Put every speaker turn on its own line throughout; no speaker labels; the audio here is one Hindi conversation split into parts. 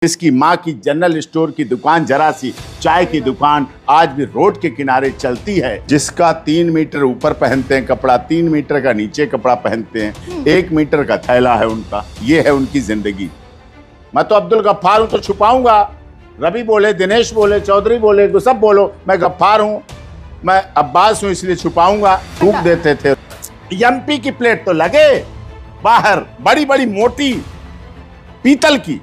इसकी माँ की जनरल स्टोर की दुकान, जरा सी चाय की दुकान आज भी रोड के किनारे चलती है। जिसका 3 मीटर ऊपर पहनते हैं कपड़ा, 3 मीटर का नीचे कपड़ा पहनते हैं, 1 मीटर का थैला है उनका। ये है उनकी जिंदगी। मैं तो अब्दुल गफ्फार हूं तो छुपाऊंगा। रवि बोले, दिनेश बोले, चौधरी बोले, तो सब बोलो मैं गफ्फार हूं, मैं अब्बास हूं इसलिए छुपाऊंगा। थूक देते थे। एमपी की प्लेट तो लगे बाहर, बड़ी बड़ी मोटी पीतल की,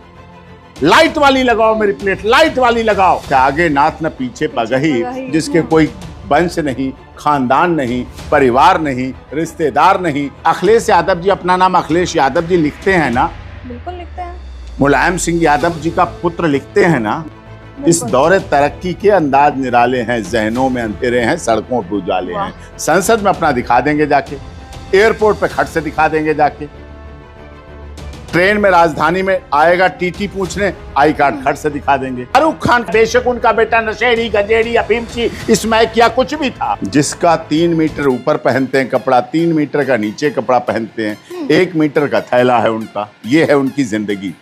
लाइट वाली लगाओ मेरी प्लेट, लाइट वाली लगाओ। आगे नाथ न पीछे पगही, जिसके कोई वंश नहीं, खानदान नहीं, परिवार नहीं, रिश्तेदार नहीं। अखिलेश यादव जी, अपना नाम अखिलेश यादव जी लिखते हैं ना? बिल्कुल लिखते हैं। मुलायम सिंह यादव जी का पुत्र लिखते हैं ना? इस दौरे तरक्की के अंदाज निराले हैं, जहनों में अंधेरे हैं, सड़कों पर उजाले हैं। संसद में अपना दिखा देंगे जाके, एयरपोर्ट पे खट से दिखा देंगे जाके, ट्रेन में राजधानी में आएगा टीटी पूछने, आई कार्ड खट से दिखा देंगे। शाहरुख खान बेशक उनका बेटा नशेड़ी, गंजेड़ी, अफीमची, इसमें क्या कुछ भी था। जिसका 3 मीटर ऊपर पहनते हैं कपड़ा, 3 मीटर का नीचे कपड़ा पहनते हैं, 1 मीटर का थैला है उनका। ये है उनकी जिंदगी।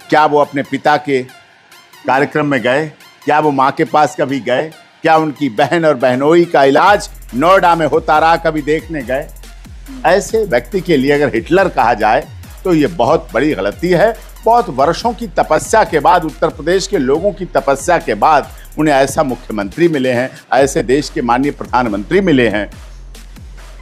क्या वो अपने पिता के कार्यक्रम में गए? क्या वो माँ के पास कभी गए? क्या उनकी बहन और बहनोई का इलाज नोएडा में होता रहा कभी देखने गए? ऐसे व्यक्ति के लिए अगर हिटलर कहा जाए तो ये बहुत बड़ी गलती है। बहुत वर्षों की तपस्या के बाद, उत्तर प्रदेश के लोगों की तपस्या के बाद उन्हें ऐसा मुख्यमंत्री मिले हैं, ऐसे देश के माननीय प्रधानमंत्री मिले हैं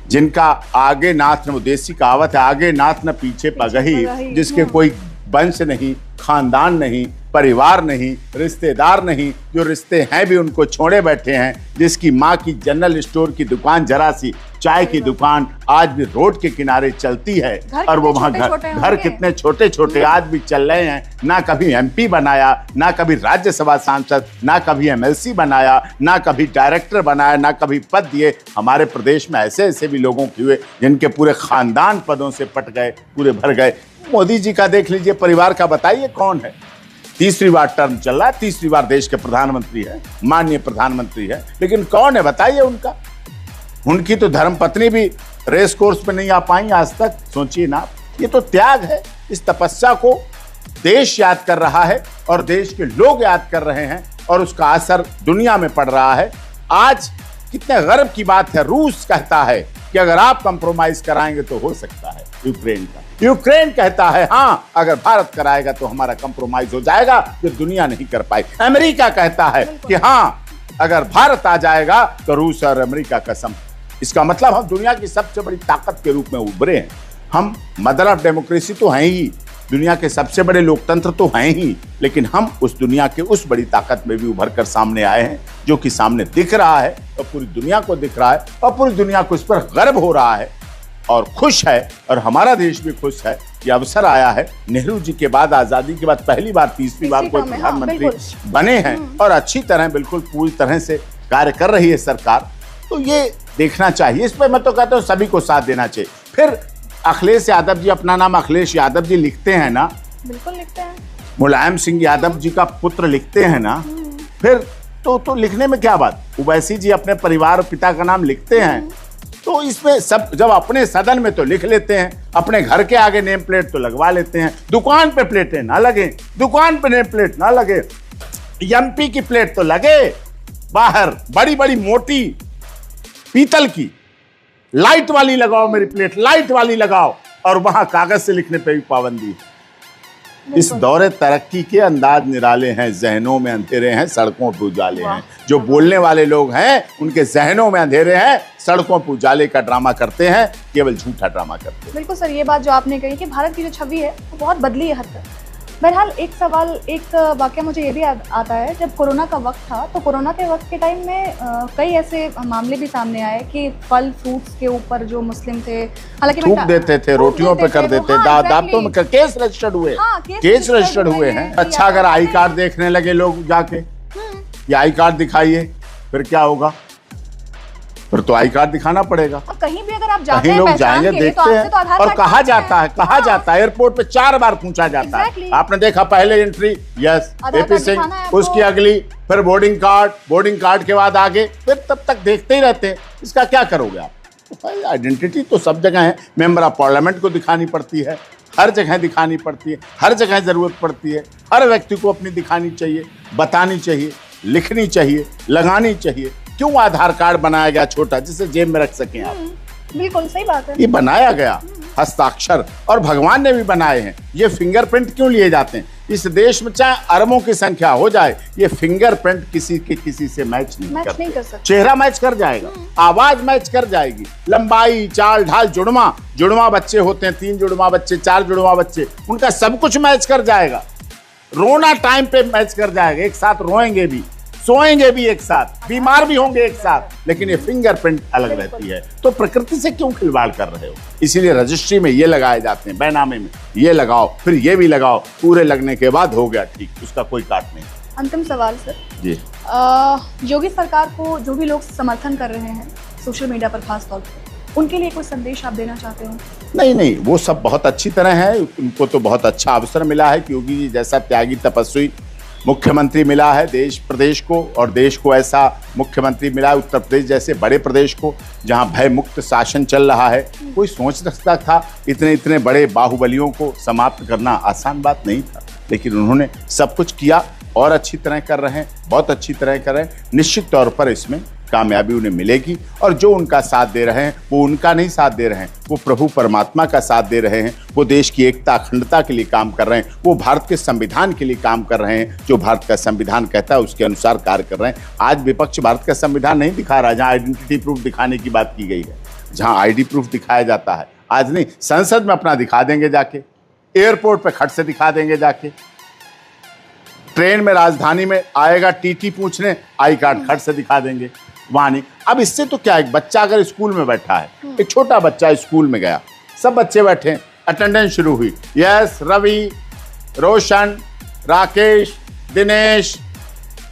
जिनका आगे नाथ न, देसी कहावत है, आगे नाथ न पीछे पगही, जिसके कोई वंश नहीं, खानदान नहीं, परिवार नहीं, रिश्तेदार नहीं, जो रिश्ते हैं भी उनको छोड़े बैठे हैं। जिसकी माँ की जनरल स्टोर की दुकान, जरा सी चाय की दुकान आज भी रोड के किनारे चलती है। और वो वहाँ घर कितने छोटे छोटे आज भी चल रहे हैं। ना कभी एमपी बनाया, ना कभी राज्यसभा सांसद, ना कभी एमएलसी बनाया, ना कभी डायरेक्टर बनाया, ना कभी पद दिए। हमारे प्रदेश में ऐसे ऐसे भी लोगों के हुए जिनके पूरे खानदान पदों से पट गए, पूरे भर गए। मोदी जी का देख लीजिए, परिवार का बताइए कौन है? तीसरी बार टर्म चल रहा है, तीसरी बार देश के प्रधानमंत्री है, माननीय प्रधानमंत्री है, लेकिन कौन है बताइए उनका? उनकी तो धर्मपत्नी भी रेस कोर्स पे नहीं आ पाई आज तक। सोचिए ना, ये तो त्याग है। इस तपस्या को देश याद कर रहा है और देश के लोग याद कर रहे हैं और उसका असर दुनिया में पड़ रहा है। आज कितने गर्व की बात है, रूस कहता है कि अगर आप कंप्रोमाइज कराएंगे तो हो सकता है यूक्रेन का। यूक्रेन कहता है हाँ, अगर भारत कराएगा तो हमारा कंप्रोमाइज हो जाएगा, जो दुनिया नहीं कर पाई। अमेरिका कहता है कि हाँ, अगर भारत आ जाएगा तो रूस और अमेरिका कसम। इसका मतलब हम दुनिया की सबसे बड़ी ताकत के रूप में उभरे हैं। हम मदर ऑफ डेमोक्रेसी तो हैं ही, दुनिया के सबसे बड़े लोकतंत्र तो हैं ही, लेकिन हम उस दुनिया के उस बड़ी ताकत में भी उभर कर सामने आए हैं, जो कि सामने दिख रहा है और पूरी दुनिया को दिख रहा है और पूरी दुनिया को इस पर गर्व हो रहा है और खुश है। और हमारा देश भी खुश है कि अवसर आया है। नेहरू जी के बाद, आजादी के बाद पहली बार, तीसरी बार कोई प्रधानमंत्री बने हैं और अच्छी तरह, बिल्कुल पूरी तरह से कार्य कर रही है सरकार। तो ये देखना चाहिए। इस पर मैं तो कहता हूँ सभी को साथ देना चाहिए। फिर अखिलेश यादव जी, अपना नाम अखिलेश यादव जी लिखते हैं ना? बिल्कुल लिखते हैं। मुलायम सिंह यादव जी का पुत्र लिखते हैं ना? फिर तो लिखने में क्या बात? ओवैसी जी अपने परिवार और पिता का नाम लिखते हैं, तो इसमें सब, जब अपने सदन में तो लिख लेते हैं, अपने घर के आगे नेम प्लेट तो लगवा लेते हैं। दुकान पे प्लेटें ना लगे, दुकान पे नेम प्लेट ना लगे। एमपी की प्लेट तो लगे बाहर, बड़ी बड़ी मोटी पीतल की, लाइट वाली लगाओ मेरी प्लेट, लाइट वाली लगाओ। और वहां कागज से लिखने पे भी पाबंदी है। इस दौरे तरक्की के अंदाज निराले हैं, जहनों में अंधेरे हैं, सड़कों पर उजाले हैं। जो बोलने वाले लोग हैं उनके जहनों में अंधेरे हैं, सड़कों पर उजाले का ड्रामा करते हैं, केवल झूठा ड्रामा करते हैं।
बिल्कुल सर, ये बात जो आपने कही कि भारत की जो छवि है वो बहुत बदली है हद तक। बहरहाल एक सवाल, एक वाकया मुझे ये भी आता है, जब कोरोना का वक्त था तो कोरोना के वक्त के टाइम में कई ऐसे मामले भी सामने आए कि फल फ्रूट्स के ऊपर जो मुस्लिम थे, हालांकि
थूक देते थे, रोटियों पे कर देते, दांतों में केस रजिस्टर्ड हुए, केस रजिस्टर्ड हुए हैं। अच्छा, अगर आई कार्ड देखने लगे लोग जाके, ये आई कार्ड दिखाइए, फिर क्या होगा? फिर तो आई कार्ड दिखाना पड़ेगा।
कहीं भी अगर आप जाते हैं,
लोग जाएंगे, देखते हैं, और कहा जाता है एयरपोर्ट पे 4 बार पूछा जाता है। आपने देखा, पहले एंट्री यस एपी सिंह, उसकी अगली, फिर बोर्डिंग कार्ड के बाद आगे, फिर तब तक देखते ही रहते हैं। इसका क्या करोगे आप? आइडेंटिटी तो सब जगह है। मेंबर ऑफ पार्लियामेंट को दिखानी पड़ती है, हर जगह दिखानी पड़ती है, हर जगह ज़रूरत पड़ती है। हर व्यक्ति को अपनी दिखानी चाहिए, बतानी चाहिए, लिखनी चाहिए, लगानी चाहिए। क्यों आधार कार्ड बनाया गया छोटा, जिसे जेब में रख सकें आप?
बिल्कुल सही बात है।
ये बनाया गया हस्ताक्षर, और भगवान ने भी बनाए हैं। ये फिंगरप्रिंट क्यों लिए जाते हैं? इस देश में चाहे अरबों की संख्या हो जाए, ये फिंगरप्रिंट किसी से मैच नहीं कर सकते। चेहरा मैच कर जाएगा, आवाज मैच कर जाएगी, लंबाई, चाल ढाल, जुड़वा बच्चे होते हैं, 3 जुड़वा बच्चे, 4 जुड़वा बच्चे, उनका सब कुछ मैच कर जाएगा। रोना टाइम पे मैच कर जाएगा, एक साथ रोएंगे भी, सोएंगे भी एक साथ, बीमार भी होंगे एक साथ, लेकिन ये फिंगरप्रिंट अलग रहती है। तो प्रकृति से क्यों खिलवाड़ कर रहे हो? इसीलिए रजिस्ट्री में ये लगाए जाते हैं, बैनामे में ये लगाओ, फिर ये भी लगाओ, पूरे लगने के बाद हो गया ठीक, उसका कोई काट नहीं।
अंतिम सवाल सर
जी,
योगी सरकार को जो भी लोग समर्थन कर रहे हैं सोशल मीडिया पर खास तौर पर, उनके लिए कोई संदेश आप देना चाहते हो?
नहीं, वो सब बहुत अच्छी तरह है। उनको तो बहुत अच्छा अवसर मिला है कि योगी जी जैसा त्यागी तपस्वी मुख्यमंत्री मिला है देश प्रदेश को, और देश को ऐसा मुख्यमंत्री मिला है उत्तर प्रदेश जैसे बड़े प्रदेश को, जहां भय मुक्त शासन चल रहा है। कोई सोच सकता था इतने बड़े बाहुबलियों को समाप्त करना आसान बात नहीं था, लेकिन उन्होंने सब कुछ किया और अच्छी तरह कर रहे हैं, बहुत अच्छी तरह कर रहे हैं। निश्चित तौर पर इसमें कामयाबी उन्हें मिलेगी, और जो उनका साथ दे रहे हैं वो उनका नहीं साथ दे रहे हैं, वो प्रभु परमात्मा का साथ दे रहे हैं। वो देश की एकता अखंडता के लिए काम कर रहे हैं, वो भारत के संविधान के लिए काम कर रहे हैं। जो भारत का संविधान कहता है उसके अनुसार कार्य कर रहे हैं। आज विपक्ष भारत का संविधान नहीं दिखा रहा, जहाँ आइडेंटिटी प्रूफ दिखाने की बात की गई है, जहाँ ID प्रूफ दिखाया जाता है। आज नहीं, संसद में अपना दिखा देंगे जाके, एयरपोर्ट पर खट से दिखा देंगे जाके, ट्रेन में राजधानी में आएगा TT पूछने, आई कार्ड खट से दिखा देंगे, वहां नहीं। अब इससे तो क्या, एक बच्चा अगर स्कूल में बैठा है, एक छोटा बच्चा स्कूल में गया, सब बच्चे बैठे, अटेंडेंस शुरू हुई, यस रवि, रोशन, राकेश, दिनेश,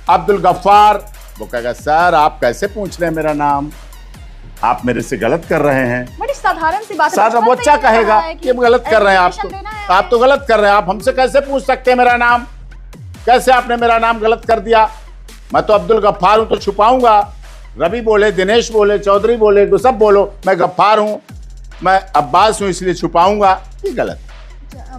अब्दुल गफ्फार, वो कहेगा सर आप कैसे पूछ रहे हैं मेरा नाम, आप मेरे से गलत कर रहे हैं।
बड़ी साधारण सी बात है।
साधारण बच्चा कहेगा कि गलत कर रहे हैं आप तो गलत कर रहे हैं, आप हमसे कैसे पूछ सकते हैं मेरा नाम, कैसे आपने मेरा नाम गलत कर दिया? मैं तो अब्दुल गफ्फार हूं, तो छुपाऊंगा। रवि बोले, दिनेश बोले, चौधरी बोले, तो सब बोलो मैं गफ्फार हूं, मैं अब्बास हूं, इसलिए छुपाऊंगा, ये गलत।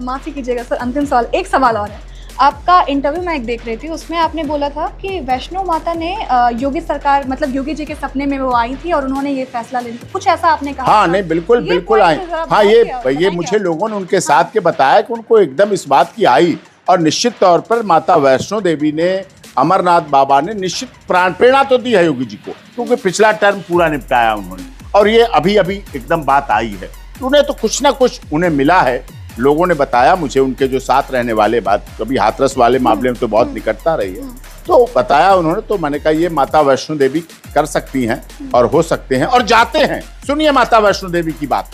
माफी कीजिएगा सर, अंतिम सवाल, एक सवाल और है। आपका इंटरव्यू मैं एक देख रही थी, उसमें आपने बोला था कि वैष्णो माता ने योगी सरकार, मतलब योगी जी के सपने में वो आई थी और उन्होंने ये फैसला ले लिया, कुछ ऐसा आपने कहा?
हाँ नहीं, बिल्कुल आई। हाँ, ये मुझे लोगों ने उनके साथ के बताया कि उनको एकदम इस बात की आई, और निश्चित तौर पर माता वैष्णो देवी ने, अमरनाथ बाबा ने निश्चित प्राण प्रेरणा तो दी है योगी जी को, क्योंकि पिछला टर्म पूरा निपटाया उन्होंने, और ये अभी एकदम बात आई है। उन्हें तो कुछ ना कुछ उन्हें मिला है, लोगों ने बताया मुझे, उनके जो साथ रहने वाले, बात कभी हाथरस वाले मामले में तो बहुत निकटता रही है, तो बताया उन्होंने, तो मैंने कहा ये माता वैष्णो देवी कर सकती हैं और हो सकते हैं और जाते हैं। सुनिए माता वैष्णो देवी की बात।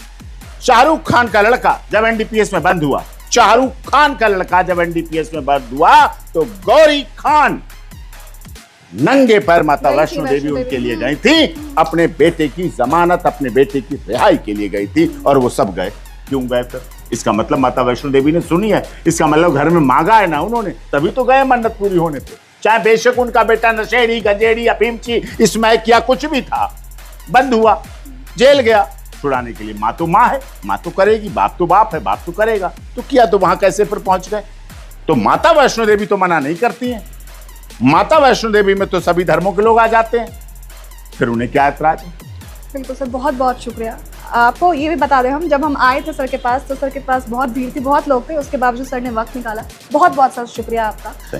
शाहरुख खान का लड़का जब NDPS में बंद हुआ, शाहरुख खान का लड़का जब NDPS में बंद हुआ, तो गौरी खान नंगे पैर माता वैष्णो देवी उनके लिए गई थी, अपने बेटे की जमानत, अपने बेटे की रिहाई के लिए गई थी, और वो सब गए। क्यों गए फिर? इसका मतलब माता वैष्णो देवी ने सुनी है, इसका मतलब घर में मांगा है ना उन्होंने, तभी तो गए मन्नत पूरी होने पे। चाहे बेशक उनका बेटा नशेड़ी, गंजेड़ी, अफीमची, स्मैक या कुछ भी था, बंद हुआ, जेल गया, छुड़ाने के लिए माँ तो माँ है, माँ तो करेगी, बाप तो बाप है, बाप तो करेगा, तो किया, तो वहां कैसे फिर पहुंच गए? तो माता वैष्णो देवी तो मना नहीं करती हैं, माता वैष्णो देवी में तो सभी धर्मों के लोग आ जाते हैं, फिर उन्हें क्या ऐतराज है?
बिल्कुल सर, बहुत बहुत शुक्रिया। आपको ये भी बता दें, हम जब हम आए थे सर के पास, तो सर के पास बहुत भीड़ थी, बहुत लोग थे, उसके बावजूद सर ने वक्त निकाला। बहुत बहुत सर शुक्रिया आपका।